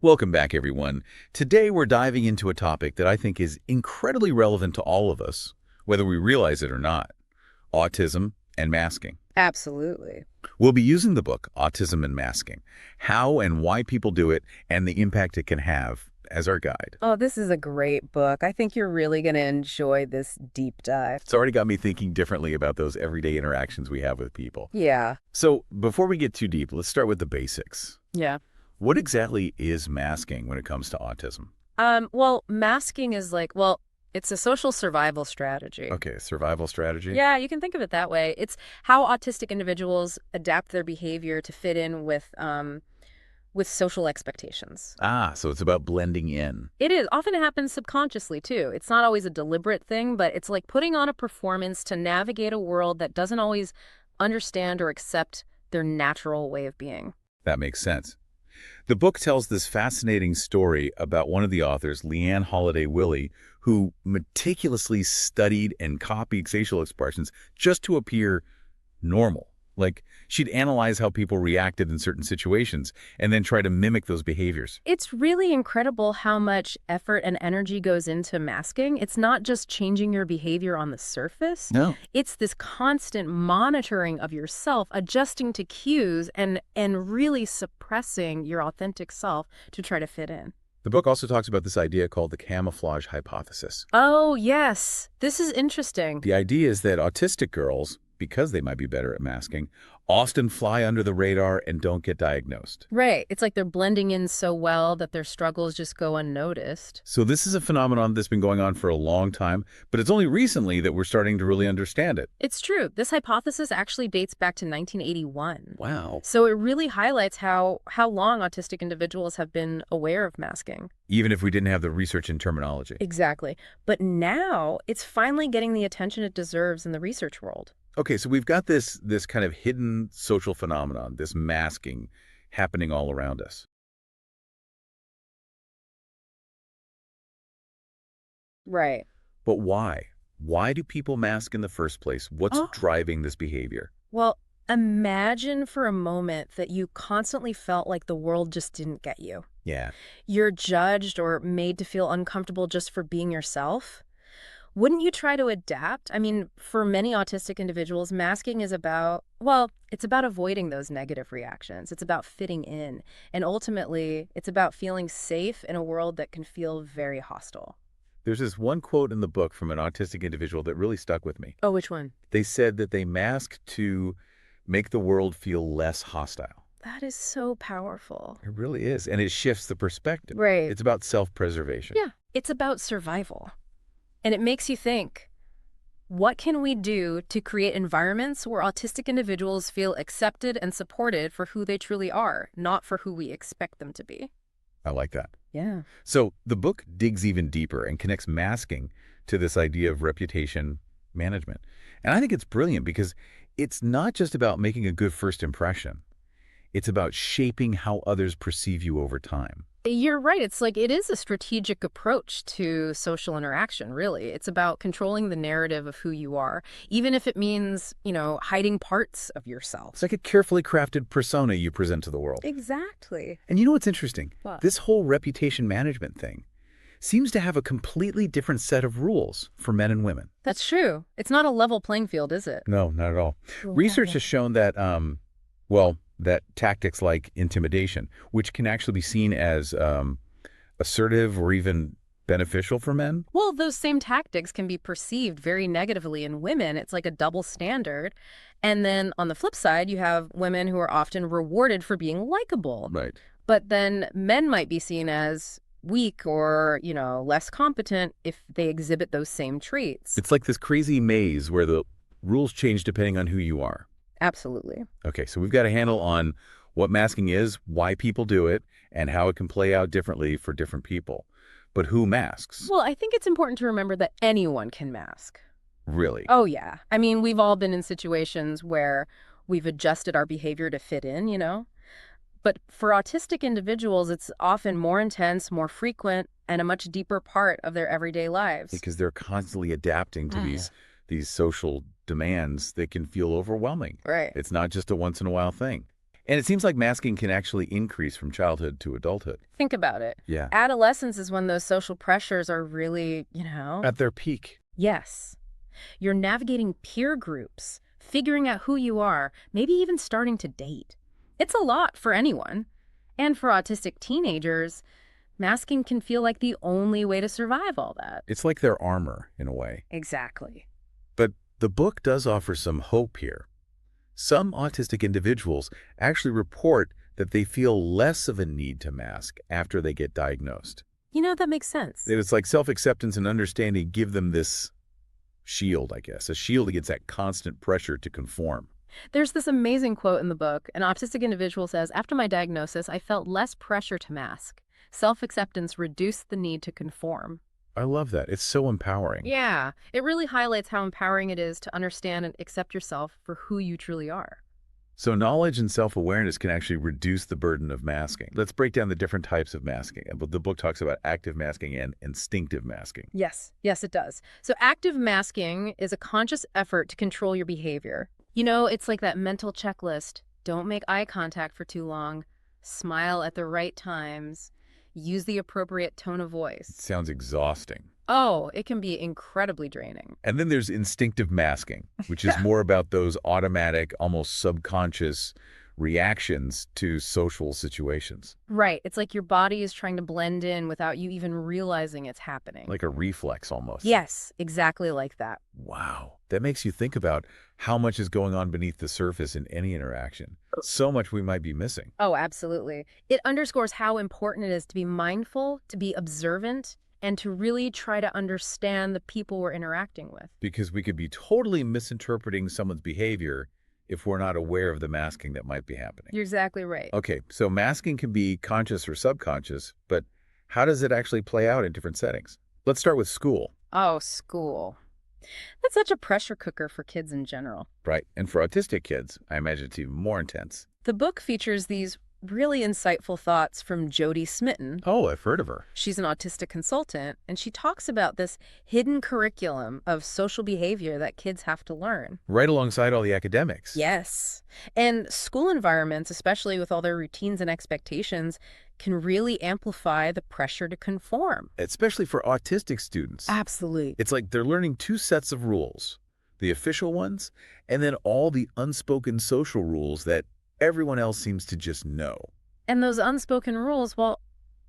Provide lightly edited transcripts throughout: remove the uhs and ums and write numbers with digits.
Welcome back, everyone. Today we're diving into a topic that I think is incredibly relevant to all of us, whether we realize it or not: autism and masking. Absolutely. We'll be using the book, Autism and Masking, how and why people do it, and the impact it can have as our guide. Oh, this is a great book. I think you're really going to enjoy this deep dive. It's already got me thinking differently about those everyday interactions we have with people. Yeah. So before we get too deep, let's start with the basics. Yeah. What exactly is masking when it comes to autism? Well, masking is it's a social survival strategy. Okay, survival strategy? Yeah, you can think of it that way. It's how autistic individuals adapt their behavior to fit in with social expectations. Ah, so it's about blending in. It is. Often it happens subconsciously, too. It's not always a deliberate thing, but it's like putting on a performance to navigate a world that doesn't always understand or accept their natural way of being. That makes sense. The book tells this fascinating story about one of the authors, Leanne Holiday Willey, who meticulously studied and copied facial expressions just to appear normal. Like, she'd analyze how people reacted in certain situations and then try to mimic those behaviors. It's really incredible how much effort and energy goes into masking. It's not just changing your behavior on the surface. No. It's this constant monitoring of yourself, adjusting to cues, and really suppressing your authentic self to try to fit in. The book also talks about this idea called the camouflage hypothesis. Oh, yes. This is interesting. The idea is that autistic girls, because they might be better at masking, often fly under the radar and don't get diagnosed. Right. It's like they're blending in so well that their struggles just go unnoticed. So this is a phenomenon that's been going on for a long time, but it's only recently that we're starting to really understand it. It's true. This hypothesis actually dates back to 1981. Wow. So it really highlights how long autistic individuals have been aware of masking. Even if we didn't have the research and terminology. Exactly. But now it's finally getting the attention it deserves in the research world. Okay, so we've got this kind of hidden social phenomenon, this masking happening all around us. Right. But why? Why do people mask in the first place? What's Oh, driving this behavior? well, imagine for a moment that you constantly felt like the world just didn't get you. Yeah. You're judged or made to feel uncomfortable just for being yourself. Wouldn't you try to adapt? I mean, for many autistic individuals, masking is it's about avoiding those negative reactions. It's about fitting in. And ultimately, it's about feeling safe in a world that can feel very hostile. There's this one quote in the book from an autistic individual that really stuck with me. Oh, which one? They said that they mask to make the world feel less hostile. That is so powerful. It really is, and it shifts the perspective. Right. It's about self-preservation. Yeah. It's about survival. And it makes you think, what can we do to create environments where autistic individuals feel accepted and supported for who they truly are, not for who we expect them to be? I like that. Yeah. So the book digs even deeper and connects masking to this idea of reputation management. And I think it's brilliant because it's not just about making a good first impression. It's about shaping how others perceive you over time. You're right. It's like it is a strategic approach to social interaction, really. It's about controlling the narrative of who you are, even if it means, hiding parts of yourself. It's like a carefully crafted persona you present to the world. Exactly. And you know what's interesting? What? This whole reputation management thing seems to have a completely different set of rules for men and women. That's true. It's not a level playing field, is it? No, not at all. Wow. Research has shown that, that tactics like intimidation, which can actually be seen as assertive or even beneficial for men. Well, those same tactics can be perceived very negatively in women. It's like a double standard. And then on the flip side, you have women who are often rewarded for being likable. Right. But then men might be seen as weak or, less competent if they exhibit those same traits. It's like this crazy maze where the rules change depending on who you are. Absolutely. Okay, so we've got a handle on what masking is, why people do it, and how it can play out differently for different people. But who masks? Well, I think it's important to remember that anyone can mask. Really? Oh, yeah. I mean, we've all been in situations where we've adjusted our behavior to fit in. But for autistic individuals, it's often more intense, more frequent, and a much deeper part of their everyday lives. Because they're constantly adapting to these social demands that can feel overwhelming. Right. It's not just a once-in-a-while thing. And it seems like masking can actually increase from childhood to adulthood. Think about it. Yeah. Adolescence is when those social pressures are really, At their peak. yes. You're navigating peer groups, figuring out who you are, maybe even starting to date. It's a lot for anyone. And for autistic teenagers, masking can feel like the only way to survive all that. It's like their armor, in a way. Exactly. But the book does offer some hope here. Some autistic individuals actually report that they feel less of a need to mask after they get diagnosed. That makes sense. It's like self-acceptance and understanding give them this shield, I guess, a shield against that constant pressure to conform. There's this amazing quote in the book. An autistic individual says, "After my diagnosis, I felt less pressure to mask. Self-acceptance reduced the need to conform." I love that. It's so empowering. Yeah, it really highlights how empowering it is to understand and accept yourself for who you truly are. So knowledge and self-awareness can actually reduce the burden of masking. Let's break down the different types of masking. The book talks about active masking and instinctive masking. Yes, it does. So active masking is a conscious effort to control your behavior. It's like that mental checklist. Don't make eye contact for too long. Smile at the right times. Use the appropriate tone of It voice. sounds exhausting. Oh, it can be incredibly draining. And then there's instinctive masking, which is more about those automatic, almost subconscious reactions to social situations, Right. It's like your body is trying to blend in without you even realizing it's happening. like a reflex almost. Yes, exactly like that. Wow. That makes you think about how much is going on beneath the surface in any interaction. So much we might be missing. Oh, absolutely. It underscores how important it is to be mindful, to be observant, and to really try to understand the people we're interacting with. Because we could be totally misinterpreting someone's behavior if we're not aware of the masking that might be happening. You're exactly right. Okay, so masking can be conscious or subconscious, but how does it actually play out in different settings? Let's start with school, Oh, school. That's such a pressure cooker for kids in general. right? And for autistic kids, I imagine it's even more intense. The book features these really insightful thoughts from Jody Smitten. Oh, I've heard of her. She's an autistic consultant, and she talks about this hidden curriculum of social behavior that kids have to learn. Right alongside all the academics. Yes. And school environments, especially with all their routines and expectations, can really amplify the pressure to conform. Especially for autistic students. Absolutely. It's like they're learning two sets of rules, the official ones, and then all the unspoken social rules that everyone else seems to just know. And those unspoken rules, well,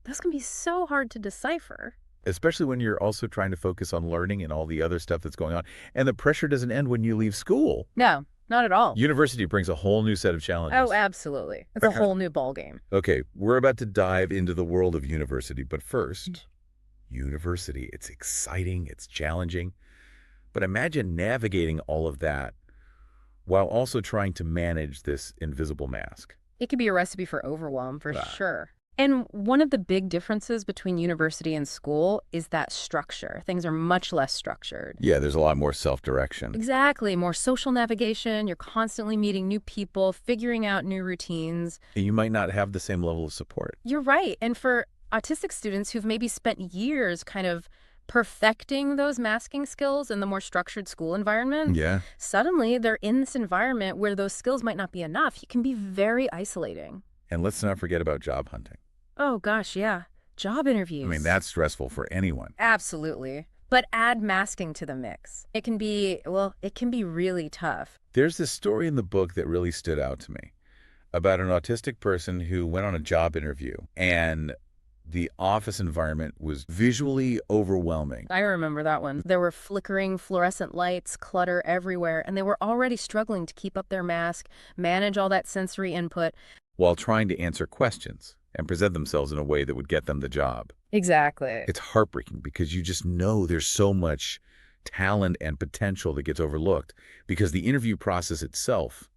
those can be so hard to decipher. Especially when you're also trying to focus on learning and all the other stuff that's going on. And the pressure doesn't end when you leave school. No, not at all. University brings a whole new set of challenges. Oh, absolutely. It's a whole new ballgame. Okay, we're about to dive into the world of university, but first, university, it's exciting, it's challenging. But imagine navigating all of that while also trying to manage this invisible mask. It could be a recipe for overwhelm, for Ah. sure. And one of the big differences between university and school is that structure. Things are much less structured. Yeah, there's a lot more self-direction. Exactly. More social navigation. You're constantly meeting new people, figuring out new routines. You might not have the same level of support. You're right. And for autistic students who've maybe spent years kind of perfecting those masking skills in the more structured school environment, Yeah. suddenly they're in this environment where those skills might not be enough. It can be very isolating. And let's not forget about job hunting. Oh, gosh, yeah. Job interviews. I mean, that's stressful for anyone. Absolutely. But add masking to the mix. It can be really tough. There's this story in the book that really stood out to me about an autistic person who went on a job interview, and the office environment was visually overwhelming. I remember that one. There were flickering fluorescent lights, clutter everywhere, and they were already struggling to keep up their mask, manage all that sensory input. While trying to answer questions and present themselves in a way that would get them the job. Exactly. It's heartbreaking because you just know there's so much talent and potential that gets overlooked because the interview process itself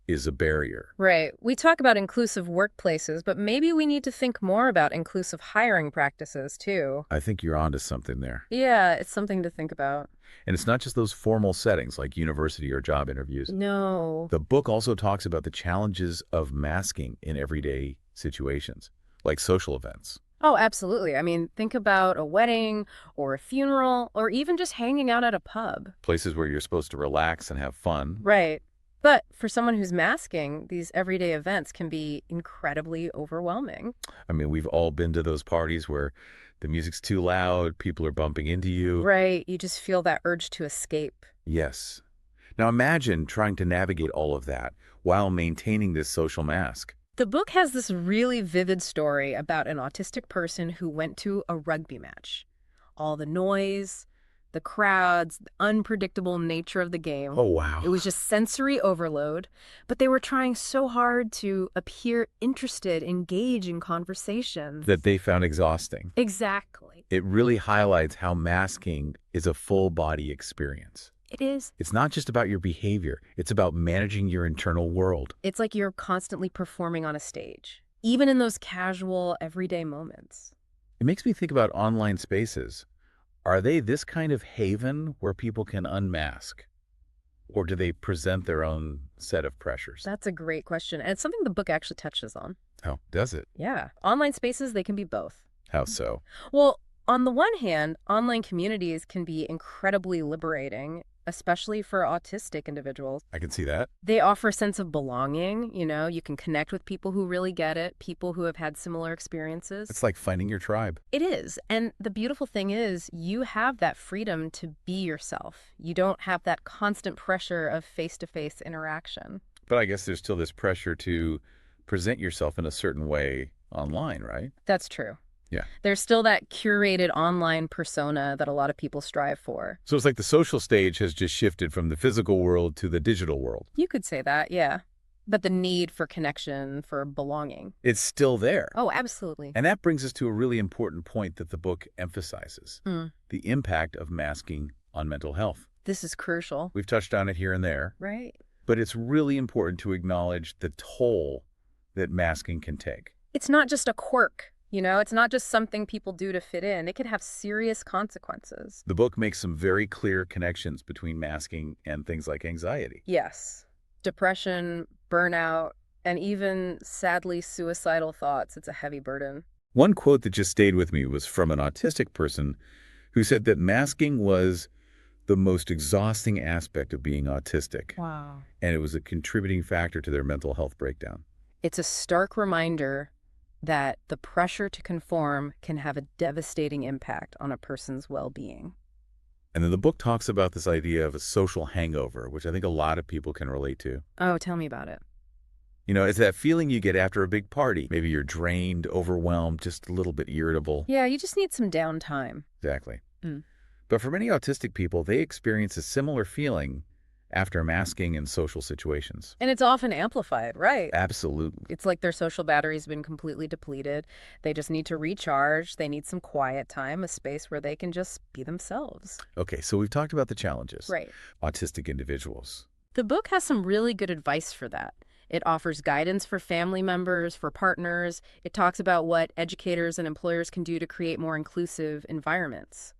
is a barrier. Right. We talk about inclusive workplaces, but maybe we need to think more about inclusive hiring practices, too. I think you're onto something there. Yeah, it's something to think about. And it's not just those formal settings like university or job interviews. No. The book also talks about the challenges of masking in everyday situations, like social events. Oh, absolutely. I mean, think about a wedding or a funeral or even just hanging out at a pub. Places where you're supposed to relax and have fun. Right. But for someone who's masking, these everyday events can be incredibly overwhelming. I mean, we've all been to those parties where the music's too loud, people are bumping into you. Right. You just feel that urge to escape. Yes. Now imagine trying to navigate all of that while maintaining this social mask. The book has this really vivid story about an autistic person who went to a rugby match. All the noise, the crowds, the unpredictable nature of the game. Oh, wow. It was just sensory overload, but they were trying so hard to appear interested, engage in conversations. That they found exhausting. Exactly. It really highlights how masking is a full body experience. It is. It's not just about your behavior. It's about managing your internal world. It's like you're constantly performing on a stage, even in those casual, everyday moments. It makes me think about online spaces. Are they this kind of haven where people can unmask? Or do they present their own set of pressures? That's a great question, and it's something the book actually touches on. Oh, does it? Yeah. Online spaces, they can be both. How so? Well, on the one hand, online communities can be incredibly liberating, especially for autistic individuals. I can see that. They offer a sense of belonging. You can connect with people who really get it, people who have had similar experiences. It's like finding your tribe. It is. And the beautiful thing is you have that freedom to be yourself. You don't have that constant pressure of face-to-face interaction. But I guess there's still this pressure to present yourself in a certain way online, right? That's true. Yeah. There's still that curated online persona that a lot of people strive for. So it's like the social stage has just shifted from the physical world to the digital world. You could say that, yeah. But the need for connection, for belonging. It's still there. Oh, absolutely. And that brings us to a really important point that the book emphasizes, the impact of masking on mental health. This is crucial. We've touched on it here and there, Right. but it's really important to acknowledge the toll that masking can take. It's not just a quirk. It's not just something people do to fit in. It can have serious consequences. The book makes some very clear connections between masking and things like anxiety. Yes. Depression, burnout, and even, sadly, suicidal thoughts. It's a heavy burden. One quote that just stayed with me was from an autistic person who said that masking was the most exhausting aspect of being autistic. Wow. And it was a contributing factor to their mental health breakdown. It's a stark reminder that the pressure to conform can have a devastating impact on a person's well-being. And then the book talks about this idea of a social hangover, which I think a lot of people can relate to. Oh, tell me about it. It's that feeling you get after a big party. Maybe you're drained, overwhelmed, just a little bit irritable. Yeah, you just need some downtime. Exactly. Mm. But for many autistic people, they experience a similar feeling after masking in social situations. And it's often amplified, right? Absolutely. It's like their social battery's been completely depleted. They just need to recharge. They need some quiet time, a space where they can just be themselves. Okay, so we've talked about the challenges. Right. Autistic individuals. The book has some really good advice for that. It offers guidance for family members, for partners. It talks about what educators and employers can do to create more inclusive environments.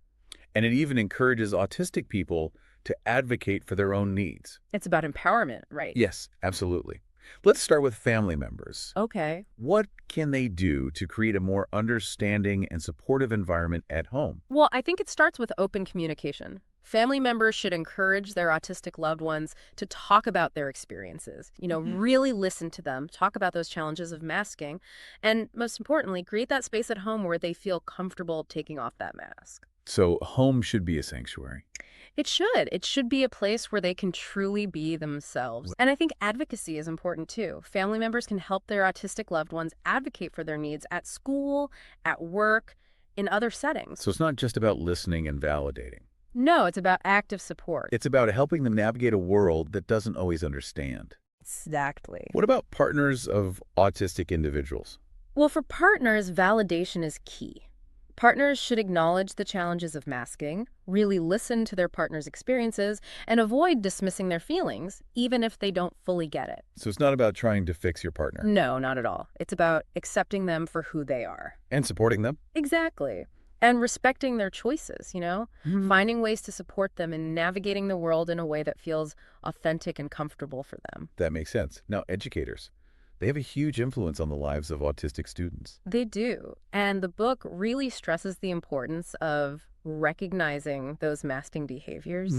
And it even encourages autistic people to advocate for their own needs. It's about empowerment, right? Yes, absolutely. Let's start with family members. Okay. What can they do to create a more understanding and supportive environment at home? Well, I think it starts with open communication. Family members should encourage their autistic loved ones to talk about their experiences, really listen to them, talk about those challenges of masking, and most importantly, create that space at home where they feel comfortable taking off that mask. So home should be a sanctuary. It should. It should be a place where they can truly be themselves. And I think advocacy is important too. Family members can help their autistic loved ones advocate for their needs at school, at work, in other settings. So it's not just about listening and validating. No, it's about active support. It's about helping them navigate a world that doesn't always understand. Exactly. What about partners of autistic individuals? Well, for partners, validation is key. Partners should acknowledge the challenges of masking, really listen to their partner's experiences, and avoid dismissing their feelings, even if they don't fully get it. So it's not about trying to fix your partner. No, not at all. It's about accepting them for who they are. And supporting them. Exactly. And respecting their choices, finding ways to support them and navigating the world in a way that feels authentic and comfortable for them. That makes sense. Now, educators. They have a huge influence on the lives of autistic students. They do. And the book really stresses the importance of recognizing those masking behaviors.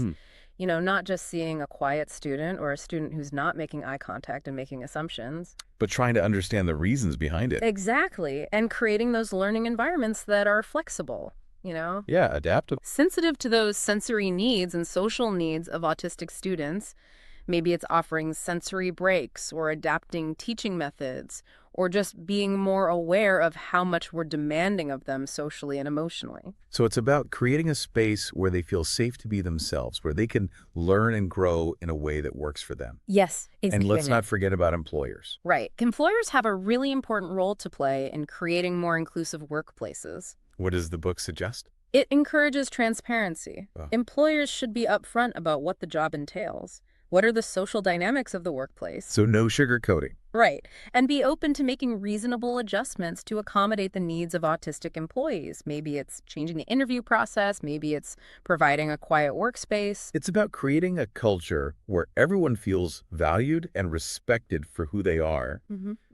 Not just seeing a quiet student or a student who's not making eye contact and making assumptions. But trying to understand the reasons behind it. Exactly. And creating those learning environments that are flexible. Yeah, adaptable. Sensitive to those sensory needs and social needs of autistic students. Maybe it's offering sensory breaks or adapting teaching methods or just being more aware of how much we're demanding of them socially and emotionally. So it's about creating a space where they feel safe to be themselves, where they can learn and grow in a way that works for them. Yes, And let's not forget about employers. Right. Employers have a really important role to play in creating more inclusive workplaces. What does the book suggest? It encourages transparency. Oh. Employers should be upfront about what the job entails. What are the social dynamics of the workplace? So no sugarcoating. Right. And be open to making reasonable adjustments to accommodate the needs of autistic employees. Maybe it's changing the interview process. Maybe it's providing a quiet workspace. It's about creating a culture where everyone feels valued and respected for who they are,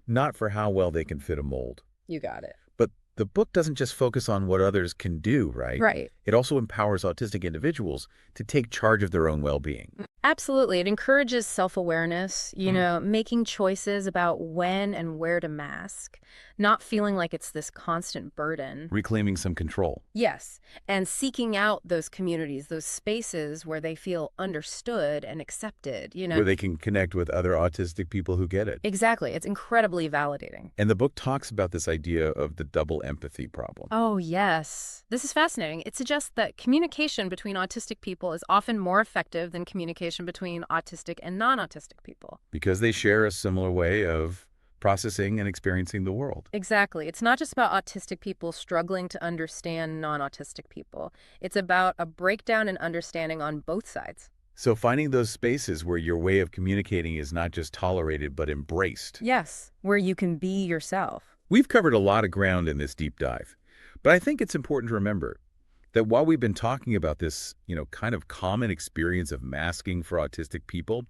not for how well they can fit a mold. You got it. But the book doesn't just focus on what others can do, right? Right. It also empowers autistic individuals to take charge of their own well-being. Absolutely. It encourages self-awareness, making choices about when and where to mask, not feeling like it's this constant burden. Reclaiming some control. Yes. And seeking out those communities, those spaces where they feel understood and accepted, Where they can connect with other autistic people who get it. Exactly. It's incredibly validating. And the book talks about this idea of the double empathy problem. Oh, yes. This is fascinating. It suggests that communication between autistic people is often more effective than communication between autistic and non-autistic people. Because they share a similar way of processing and experiencing the world. Exactly. It's not just about autistic people struggling to understand non-autistic people. It's about a breakdown in understanding on both sides. So finding those spaces where your way of communicating is not just tolerated but embraced. Yes, where you can be yourself. We've covered a lot of ground in this deep dive, but I think it's important to remember that while we've been talking about this, kind of common experience of masking for autistic people,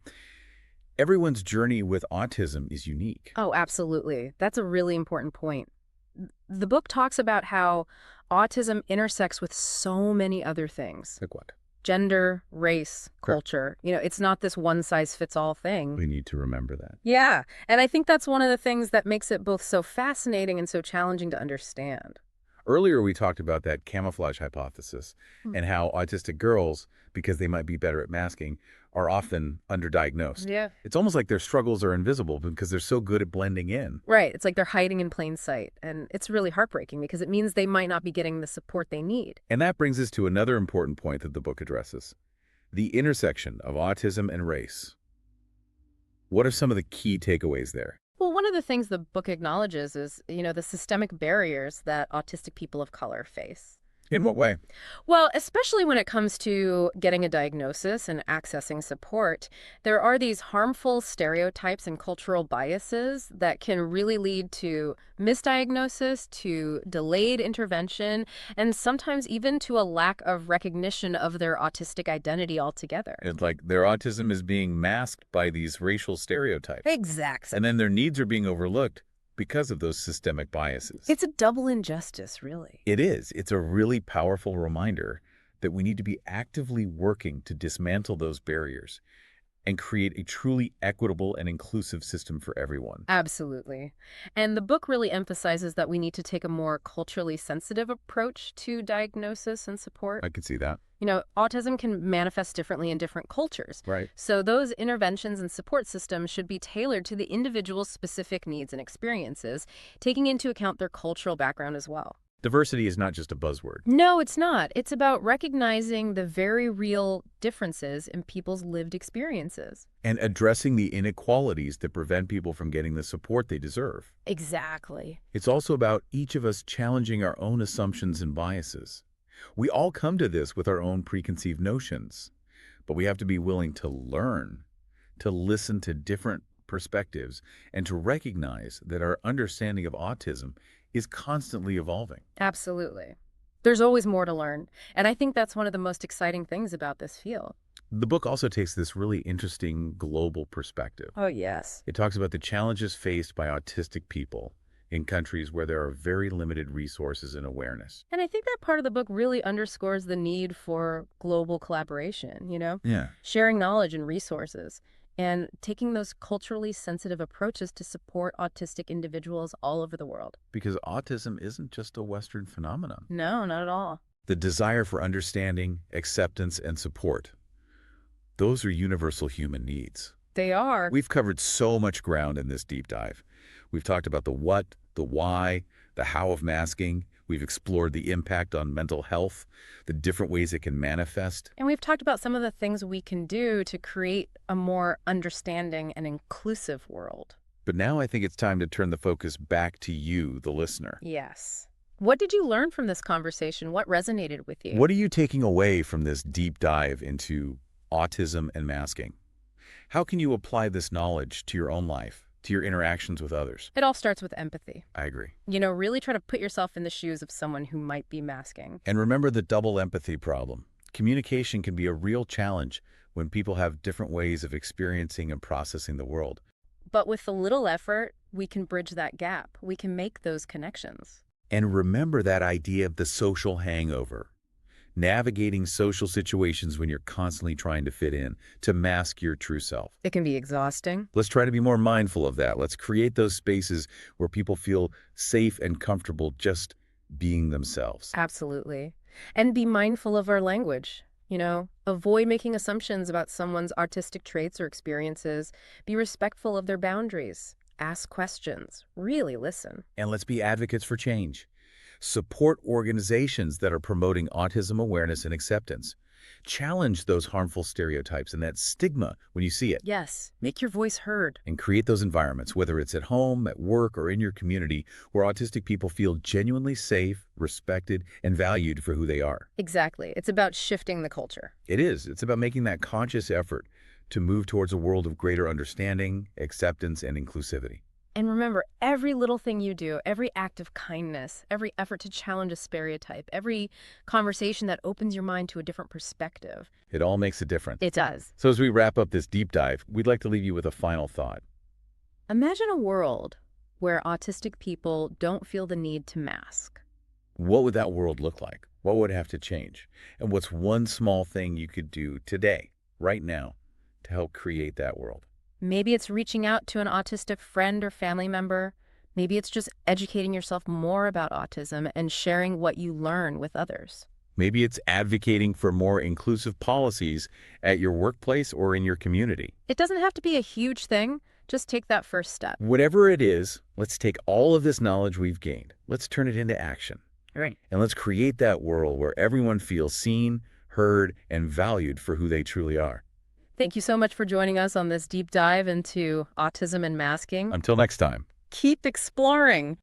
everyone's journey with autism is unique. Oh, absolutely. That's a really important point. The book talks about how autism intersects with so many other things. Like what? Gender, race, culture. It's not this one-size-fits-all thing. We need to remember that. Yeah, and I think that's one of the things that makes it both so fascinating and so challenging to understand. Earlier, we talked about that camouflage hypothesis and how autistic girls, because they might be better at masking, are often underdiagnosed. Yeah. It's almost like their struggles are invisible because they're so good at blending in. Right. It's like they're hiding in plain sight. And it's really heartbreaking because it means they might not be getting the support they need. And that brings us to another important point that the book addresses: the intersection of autism and race. What are some of the key takeaways there? Well, one of the things the book acknowledges is, the systemic barriers that autistic people of color face. In what way? Well, especially when it comes to getting a diagnosis and accessing support, there are these harmful stereotypes and cultural biases that can really lead to misdiagnosis, to delayed intervention, and sometimes even to a lack of recognition of their autistic identity altogether. It's like their autism is being masked by these racial stereotypes. Exactly. And then their needs are being overlooked because of those systemic biases. It's a double injustice, really. It is. It's a really powerful reminder that we need to be actively working to dismantle those barriers and create a truly equitable and inclusive system for everyone. Absolutely. And the book really emphasizes that we need to take a more culturally sensitive approach to diagnosis and support. I can see that. Autism can manifest differently in different cultures. Right. So those interventions and support systems should be tailored to the individual's specific needs and experiences, taking into account their cultural background as well. Diversity is not just a buzzword. No, it's not. It's about recognizing the very real differences in people's lived experiences. And addressing the inequalities that prevent people from getting the support they deserve. Exactly. It's also about each of us challenging our own assumptions and biases. We all come to this with our own preconceived notions, but we have to be willing to learn, to listen to different perspectives, and to recognize that our understanding of autism is constantly evolving. Absolutely. There's always more to learn. And I think that's one of the most exciting things about this field. The book also takes this really interesting global perspective. Oh, yes. It talks about the challenges faced by autistic people in countries where there are very limited resources and awareness. And I think that part of the book really underscores the need for global collaboration, Yeah, sharing knowledge and resources, and taking those culturally sensitive approaches to support autistic individuals all over the world. because autism isn't just a Western phenomenon. No, not at all. The desire for understanding, acceptance, and support, those are universal human needs. They are. We've covered so much ground in this deep dive. We've talked about the what, the why, the how of masking. We've explored the impact on mental health, the different ways it can manifest. And we've talked about some of the things we can do to create a more understanding and inclusive world. But now I think it's time to turn the focus back to you, the listener. Yes. What did you learn from this conversation? What resonated with you? What are you taking away from this deep dive into autism and masking? How can you apply this knowledge to your own life, to your interactions with others? It all starts with empathy. I agree. Really try to put yourself in the shoes of someone who might be masking. And remember the double empathy problem. Communication can be a real challenge when people have different ways of experiencing and processing the world. But with a little effort, we can bridge that gap. We can make those connections. And remember that idea of the social hangover. Navigating social situations when you're constantly trying to fit in, to mask your true self. It can be exhausting. Let's try to be more mindful of that. Let's create those spaces where people feel safe and comfortable just being themselves. Absolutely. And be mindful of our language. Avoid making assumptions about someone's artistic traits or experiences. Be respectful of their boundaries. Ask questions. Really listen. And let's be advocates for change. Support organizations that are promoting autism awareness and acceptance. Challenge those harmful stereotypes and that stigma when you see it. Yes, make your voice heard. And create those environments, whether it's at home, at work, or in your community, where autistic people feel genuinely safe, respected, and valued for who they are. Exactly. It's about shifting the culture. It is. It's about making that conscious effort to move towards a world of greater understanding, acceptance, and inclusivity. And remember, every little thing you do, every act of kindness, every effort to challenge a stereotype, every conversation that opens your mind to a different perspective. It all makes a difference. It does. So as we wrap up this deep dive, we'd like to leave you with a final thought. Imagine a world where autistic people don't feel the need to mask. What would that world look like? What would have to change? And what's one small thing you could do today, right now, to help create that world? Maybe it's reaching out to an autistic friend or family member. Maybe it's just educating yourself more about autism and sharing what you learn with others. Maybe it's advocating for more inclusive policies at your workplace or in your community. It doesn't have to be a huge thing. Just take that first step. Whatever it is, let's take all of this knowledge we've gained. Let's turn it into action. Right. And let's create that world where everyone feels seen, heard, and valued for who they truly are. Thank you so much for joining us on this deep dive into autism and masking. Until next time. Keep exploring.